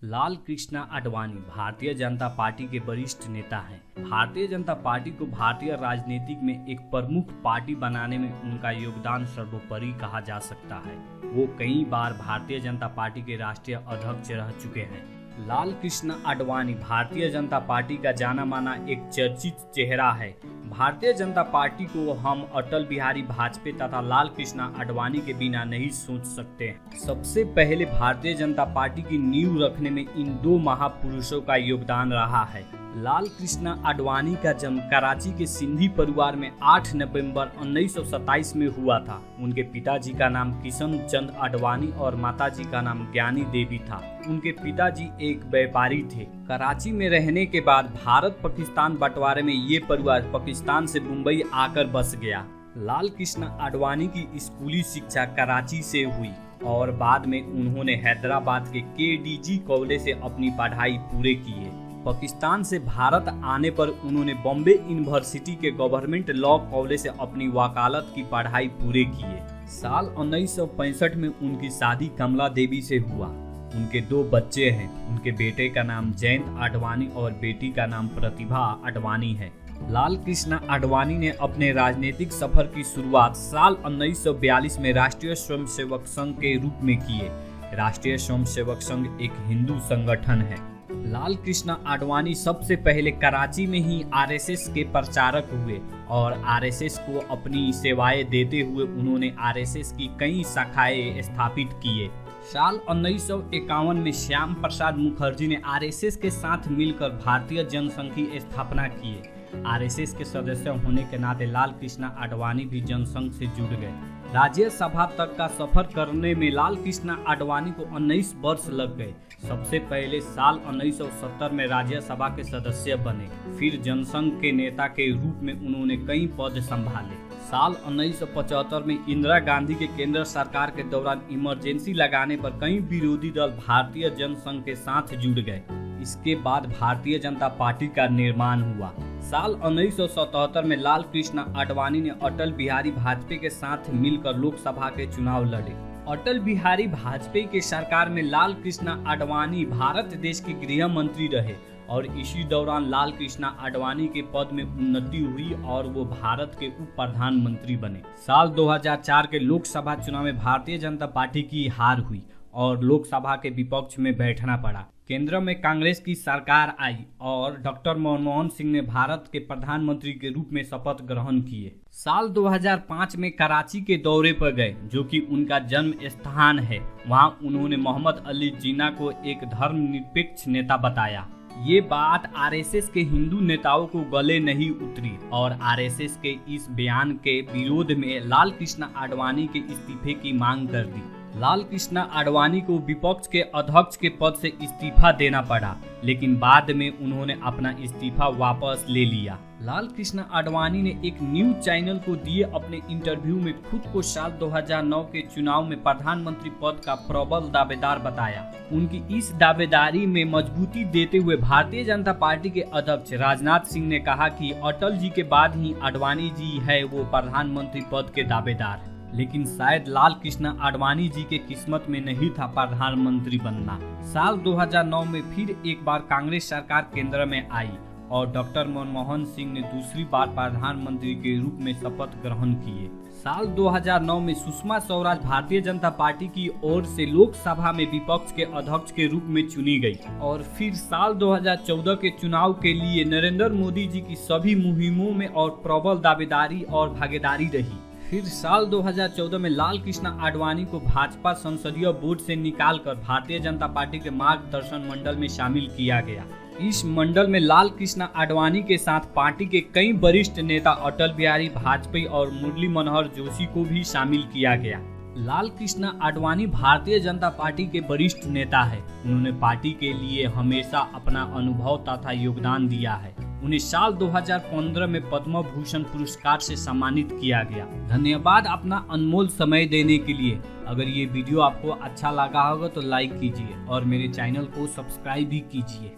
Lal Krishna Advani Bharatiya Janata party के वरिष्ठ नेता हैं। भारतीय जनता पार्टी को भारतीय राजनीति में एक प्रमुख पार्टी बनाने में उनका योगदान सर्वोपरि कहा जा सकता है। वो कई बार भारतीय जनता पार्टी के राष्ट्रीय अध्यक्ष रह चुके हैं। लाल कृष्ण आडवाणी भारतीय जनता पार्टी का जाना माना एक चर्चित चेहरा है। भारतीय जनता पार्टी को हम अटल बिहारी वाजपेयी तथा लाल कृष्ण आडवाणी के बिना नहीं सोच सकते हैं। सबसे पहले भारतीय जनता पार्टी की नींव रखने में इन दो महापुरुषों का योगदान रहा है। लाल कृष्ण आडवाणी का जन्म कराची के सिंधी परिवार में 8 नवंबर 1927 में हुआ था। उनके पिताजी का नाम किशन चंद आडवाणी और माताजी का नाम ज्ञानी देवी था। उनके पिताजी एक व्यापारी थे। कराची में रहने के बाद भारत पाकिस्तान बंटवारे में ये परिवार पाकिस्तान से मुंबई आकर बस गया। लाल कृष्ण आडवाणी की स्कूली शिक्षा कराची से हुई और बाद में उन्होंने हैदराबाद के KDG कॉलेज से अपनी पढ़ाई पूरे किए। पाकिस्तान से भारत आने पर उन्होंने बॉम्बे यूनिवर्सिटी के गवर्नमेंट लॉ कॉलेज से अपनी वकालत की पढ़ाई पूरे किए। साल 1965 में उनकी शादी कमला देवी से हुआ। उनके 2 बच्चे हैं। उनके बेटे का नाम जयंत आडवाणी और बेटी का नाम प्रतिभा आडवाणी है। लाल कृष्ण आडवाणी ने अपने राजनीतिक सफर की शुरुआत साल 1942 में राष्ट्रीय स्वयंसेवक संघ के रूप में किए। राष्ट्रीय स्वयंसेवक संघ एक हिंदू संगठन है। लाल कृष्ण आडवाणी सबसे पहले कराची में ही RSS के प्रचारक हुए और RSS को अपनी सेवाएं देते हुए उन्होंने RSS की कई शाखाएं स्थापित किए। साल 1951 में श्याम प्रसाद मुखर्जी ने RSS के साथ मिलकर भारतीय जनसंघ की स्थापना की। RSS के सदस्य होने के नाते लाल कृष्ण आडवाणी भी जनसंघ से जुड़ गए। राज्यसभा तक का सफर करने में लाल कृष्ण आडवाणी को 19 वर्ष लग गए। सबसे पहले साल 1970 में राज्यसभा के सदस्य बने। फिर जनसंघ के नेता के रूप में उन्होंने कई पद संभाले। साल 1975 में इंदिरा गांधी के केंद्र सरकार के दौरान इमरजेंसी लगाने पर कई विरोधी दल भारतीय जनसंघ के साथ जुड़ गए। इसके बाद भारतीय जनता पार्टी का निर्माण हुआ। साल 1977 में लाल कृष्ण आडवाणी ने अटल बिहारी वाजपेयी के साथ मिलकर लोकसभा के चुनाव लड़े। अटल बिहारी वाजपेयी के सरकार में लाल कृष्ण आडवाणी भारत देश के गृह मंत्री रहे और इसी दौरान लाल कृष्ण आडवाणी के पद में उन्नति हुई और वो भारत के उप प्रधानमंत्री बने। साल 2004 के लोकसभा चुनाव में भारतीय जनता पार्टी की हार हुई और लोकसभा के विपक्ष में बैठना पड़ा। केंद्र में कांग्रेस की सरकार आई और डॉक्टर मनमोहन सिंह ने भारत के प्रधानमंत्री के रूप में शपथ ग्रहण किए। साल 2005 में कराची के दौरे पर गए, जो कि उनका जन्म स्थान है। वहां उन्होंने मोहम्मद अली जिन्ना को एक धर्मनिरपेक्ष नेता बताया। ये बात RSS के हिंदू नेताओं को गले नहीं उतरी और RSS के इस बयान के विरोध में लाल कृष्ण आडवाणी के इस्तीफे की मांग कर दी। लाल कृष्ण आडवाणी को विपक्ष के अध्यक्ष के पद से इस्तीफा देना पड़ा, लेकिन बाद में उन्होंने अपना इस्तीफा वापस ले लिया। लाल कृष्ण आडवाणी ने एक न्यूज चैनल को दिए अपने इंटरव्यू में खुद को साल 2009 के चुनाव में प्रधानमंत्री पद का प्रबल दावेदार बताया। उनकी इस दावेदारी में मजबूती देते हुए भारतीय जनता पार्टी के अध्यक्ष राजनाथ सिंह ने कहा कि अटल जी के बाद ही आडवाणी जी है वो प्रधानमंत्री पद के दावेदार। लेकिन शायद लाल कृष्ण आडवाणी जी के किस्मत में नहीं था प्रधानमंत्री बनना। साल 2009 में फिर एक बार कांग्रेस सरकार केंद्र में आई और डॉक्टर मनमोहन सिंह ने दूसरी बार प्रधानमंत्री के रूप में शपथ ग्रहण किए। साल 2009 में सुषमा स्वराज भारतीय जनता पार्टी की ओर से लोकसभा में विपक्ष के अध्यक्ष के रूप में चुनी गई और फिर साल 2014 के चुनाव के लिए नरेंद्र मोदी जी की सभी मुहिमों में और प्रबल दावेदारी और भागीदारी रही। फिर साल 2014 में लाल कृष्ण आडवाणी को भाजपा संसदीय बोर्ड से निकालकर भारतीय जनता पार्टी के मार्गदर्शन मंडल में शामिल किया गया। इस मंडल में लाल कृष्ण आडवाणी के साथ पार्टी के कई वरिष्ठ नेता अटल बिहारी वाजपेयी और मुरली मनोहर जोशी को भी शामिल किया गया। लाल कृष्ण आडवाणी भारतीय जनता पार्टी के वरिष्ठ नेता है। उन्होंने पार्टी के लिए हमेशा अपना अनुभव तथा योगदान दिया है। उन्हें साल 2015 में पद्म भूषण पुरस्कार से सम्मानित किया गया। धन्यवाद अपना अनमोल समय देने के लिए। अगर ये वीडियो आपको अच्छा लगा होगा तो लाइक कीजिए और मेरे चैनल को सब्सक्राइब भी कीजिए।